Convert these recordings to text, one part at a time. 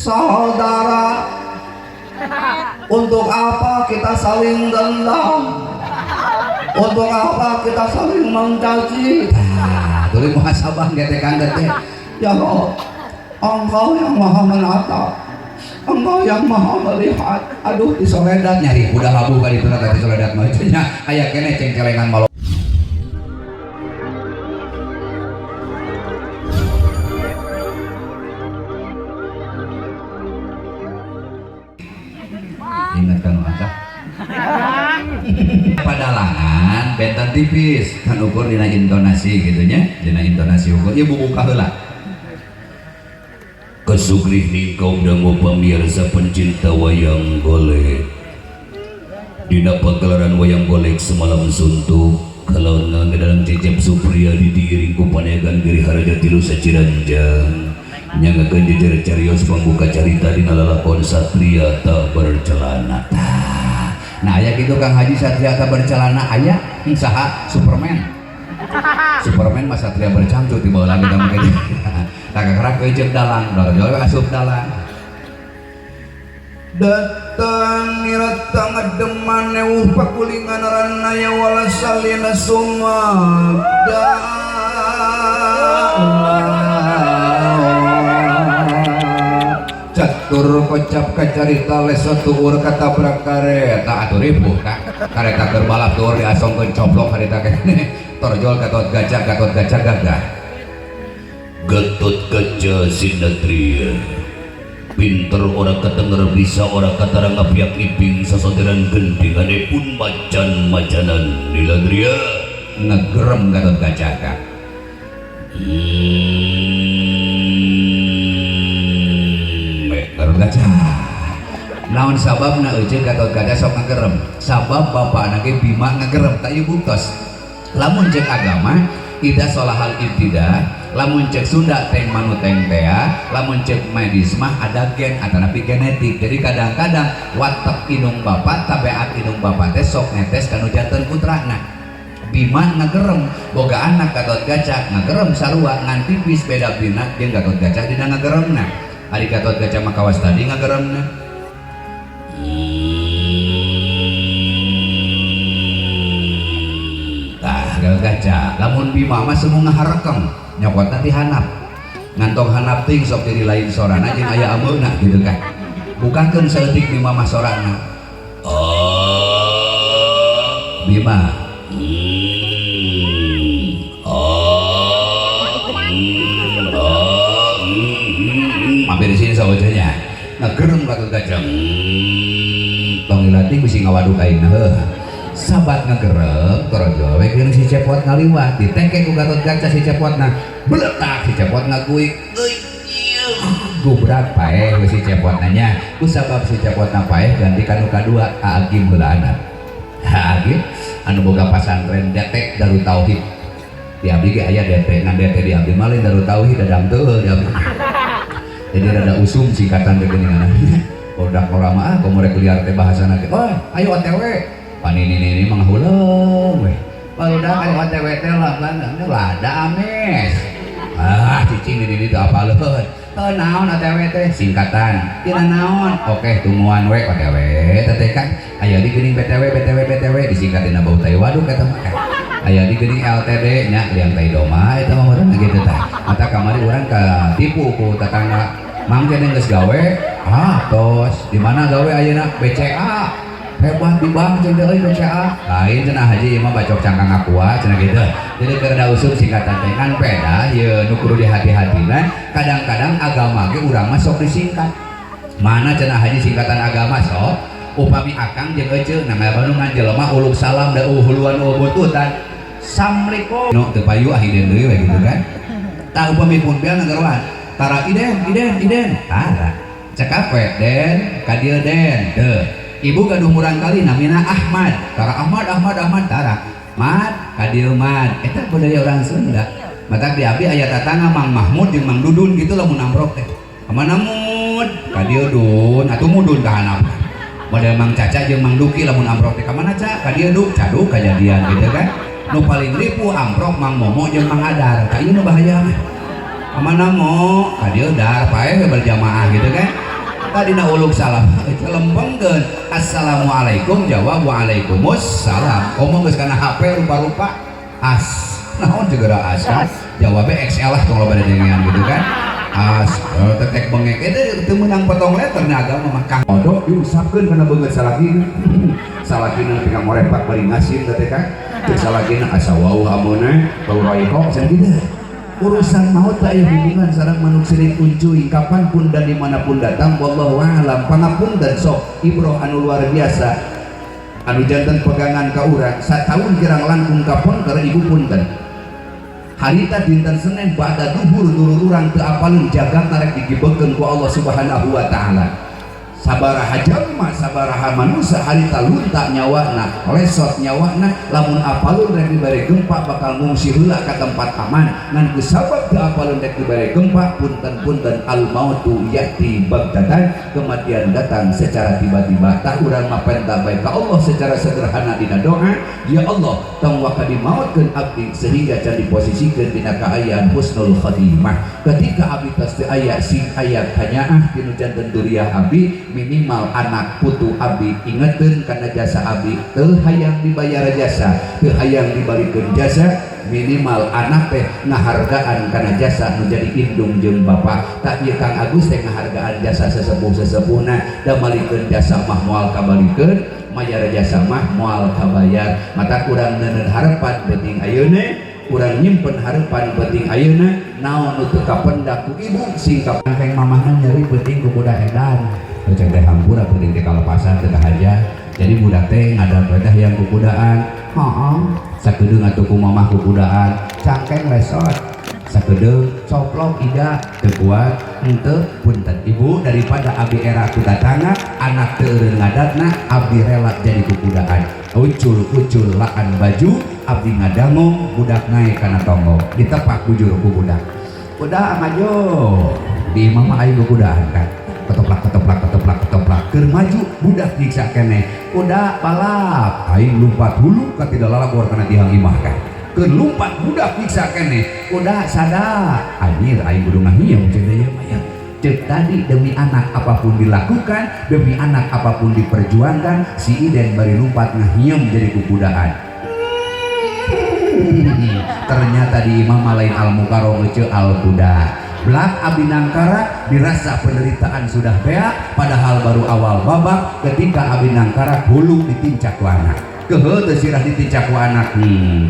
saudara, untuk apa kita saling dendam? Untuk apa kita saling mencaci? Tuli muhasabah getekan teh. Ya Allah, Engkau yang maha menatap, Engkau yang maha melihat. Aduh di soledat nyari udah habu kali itu tadi soledat mah itu nya aya kene cengcelengan malo. Ingat kan masa padalangan benten tipis kan ukur dina intonasi gitu nya, dina intonasi ukur ieu bubuka heula. Kesugrih ningkau dangu pemirsa pencinta wayang golek, dina pagelaran wayang golek semalam suntuk kalau nang dalam Cecep Supriyadi diiring ku panegan Giri Haraja tilu saciranjang nyangakeun jejer carios pambuka carita dina lalakon Satria tak bercelana. Nah aya kitu Kang Haji Satria tak bercelana aya saha Superman mah Satria bercangcut di bawah langit kamu kayak tak kerak kejep dalang dorjol asup dalang datang nirata ngademan neuh pakulingan ranaya wala salina sumada catur kocap kacarita leso tuur kata prakareta atuh ribuh kak kareta keur balap tuur diasongkeun coplok harita kene torjol gatot gajah gagah Gatot Kaca Sinatria pinter orang ketenger bisa orang katarang apiak iping sasoderan gending ane pun macan-macanan niladria ngegerem Gatot Kaca kak Gatot Kaca naon sababna euceun Gatot Kaca sok ngegerem sabab bapana ge Bima ngegerem tak ieu buktos lamun cek agama ida solahal ibtidah lamun cek Sunda teng manu teng tea lamun cek medis mah ada gen atanapi genetik jadi kadang-kadang watak inung bapak tabeat inung bapak teh sok netes kanu janten putrana Bima ngagerem boga anak Gatot Kaca ngagerem sarua ngan tipis beda bina jeung Gatot Kaca dina ngageremna ari Gatot Kaca mah kawas tadi ngageremna Gatot Kaca lamun Bima mah semua ngaharekeng nyokot nanti hanap ngantong hanap ting sok jadi lain sorana jeung aya ameuna gitu kan bukakeun saeutik Bima mah sorana Bima mampir di sini sawajahnya ngagerem Gatot Kaca tong dilatih bisi ngawaduk aing heuh sabat ngegerem torojo we geus si cepot ngaliwat ditengke ku Gatot Kaca si cepotna beletak si cepotna kuik gubrak paeh we si cepotna nya ku sabab si cepotna paeh ganti kanu kadua Agim heula anak Agim anu boga pasantren detek Darut Tauhid di abdi ge aya detek ngan detek di abdi mah lain Darut Tauhid dadang teu di abdi jadi rada usum singkatan teh geuningan bodak orama komo rek liar teh bahasana teh oh ayo OTW panini mah ngahuleng we barudak aya OTW teh lada ames cicing di ditu apaleun naon OTW teh singkatan tina naon oke tumuan we OTW teh kan aya di geuning BTW disingkat dina bau tai waduk eta mah aya di geuning LTD nya liang tai doma eta mah meureun gitu tah mata kamari urang katipu ku tetangga mang keneh geus gawe tos di mana gawe ayeuna BCA hebat di bank jeung deui BCA lain cenah haji ieu mah bacok cangkang aqua cenah gitu jadi keur da usum singkatan teh kan peda ieu nu kudu dihati-hatina kadang-kadang agama ge urang mah sok disingkat mana cenah haji singkatan agama sok upami akang jeung eceuk nama bandungan jelema uluk salam da huluan bututan assalamualaikum no teu payu ahideun deui we gitu kan tah upami pun biar ngageruan tara iden tara cekap we den ka dieu den teu ibu gaduh murang kali namina Ahmad tara Ahmad tara Mat ka dieu Mat eta budaya orang Sunda mata di abdi aya tatangga Mang Mahmud jeung Mang Dudun gitu lamun amrok teh kamana Mud ka dieu Dun atuh mudun ka hanap model Mang Caca jeung Mang Duki lamun amprok teh ka mana Ca ka dieu Duk caduk kajadian gitu kan nu paling ripuh amprok Mang Momo jeung Mang Adar ka ieu nu bahaya mah kemana mau dia udah pae berjamaah gitu kan tadi na uluk salam lempengkeun assalamualaikum jawab waalaikumsalam ngomong geus kana HP rupa-rupa as naon segera as kan jawabnya XL lah kalau pada dengean gitu kan as tetek bengek itu menang potong letter nih agama mah kang kodok diusapkeun kana beungeut salakina salakina teh kang morepak bari ngasin teh kan teh salakina asa wau amona bau royko cenah kitu urusan maut tak ada hubungan sareng manuk sirik uncuy kapanpun dan dimanapun datang wallahu a'lam pangapunten sok ibroh anu luar biasa anu janten pegangan ka urang satahun kirang langkung kapon karena ibu punten harita dinten Senin ba'da duhur dulur urang teu apaleun jagat narek digibekeun ku Allah Subhanahu wa taala sabaraha jalma sabaraha manusia harita lunta nyawana lesot nyawana lamun apalun rek dibere gempa bakal ngungsi heula ka tempat aman ngan kusabab teu apalun rek dibere gempa punten-punten al mautu yati bagdatan kematian datang secara tiba-tiba tak urang mapenta bae ka Allah secara sederhana dina doa ya Allah tong wakadi mautkeun abdi sehingga can diposisikeun dina kaayaan husnul khatimah ketika abdi tos teu aya sing aya kanyaah tinu janten duriah abdi minimal anak putu abdi ingetin karena jasa abdi teu hayang dibayar jasa teu hayang dibalikeun jasa minimal anak teh ngahargaan karena jasa nu jadi indung jeung bapak tak ieu Kang Agus teh ngahargaan jasa sesepuh-sesepuhna da malikeun jasa mah moal kabalikeun mayar jasa mah moal kabayar mata kurang neuneun harapan penting ayeuna kurang nyimpen harapan penting ayeuna naon nu teu kapendak ku ibu sing kapengkeng mamahna nyeri penting ku budak edan cek teh hampura penting teh kalepasan teh haja jadi budak teh ngadat teh yang kukudaan sakedeung atuh ku mamah kukudaan cangkeng lesot sakedeung coplok ida teu kuat henteu punten ibu daripada abdi era kudatana anak teu eureun ngadatna abdi rela jadi kukudaan ucul laan baju abdi ngadango budak naik kana tonggo ditepak bujur ku budak udah maju di mama aing kukudaan kan ketoprak keur maju budak nyiksa keneh udah balap aing lumpat hulu ka tidak lalapor kana tihang imah kan keur lumpat budak nyiksa keneh udah sadar anjir aing kudu ngahiem ceuk deui mah cek tadi demi anak apapun dilakukan demi anak apapun diperjuangkan si Iden bari lumpat ngahiem jadi kukudaan ternyata di imam lain al-mukarram ceu al-kuda belak abdi nangkara dirasa penderitaan sudah beak padahal baru awal babak ketika abdi nangkara hulu ditincak ku anak keuheuh teu sirah ditincak ku anak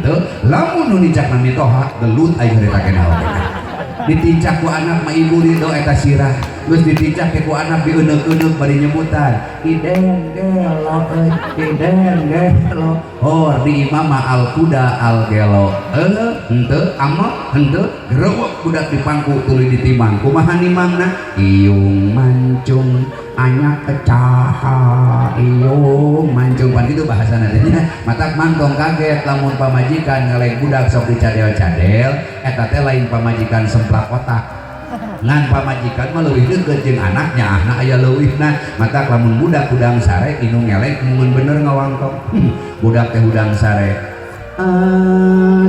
teu lamun nu nincakna mitoha gelut aing harita kenal ditincak ku anak mah ibu ridho eta sirah geus ditincak ku anak dieuneuk-euneuk bari nyebutan iden gelo iden gelo di mama al kuda al gelo henteu ama henteu grewek budak di pangku tuluy ditimang kumaha nimangna iung mancung anyak kecaha iung mancung pan kitu bahasana teh nya matak mangtong kaget lamun pamajikan ngaleng budak sok dicadel-cadel eta teh lain pamajikan semplak otak ngan pamajikan mah leuwih deukeut jeung anaknya ahna aya leuwihna matak lamun budak udang sare inu ngelek mun bener ngawangkong budak teh udang sare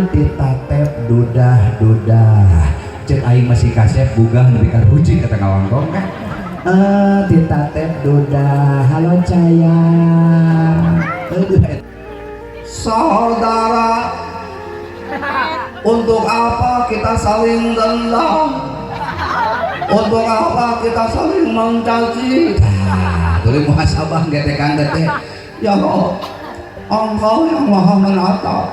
ditatep dudah cek aing masih kasep bugah nepi ka ruji kata ngawangkong kan ditatep dudah halo sayang saudara untuk apa kita saling dendam untuk apa kita saling mencaci tuluy muhasabah getekan teh ya Allah Engkau yang maha menatap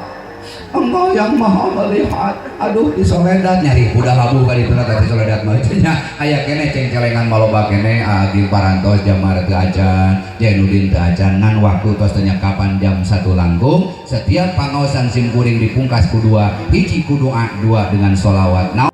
Engkau yang maha melihat aduh di soledat nyari budak labu ka ditu teh soledat mah cenah aya keneh ceng-celengan maloba keneh adi parantos jamar teu acan Jenudin teu acan ngan waktu tos teh kapan jam 1 langkung setiap pangaosan sim kuring dipungkas ku dua hiji ku doa dua dengan sholawat naon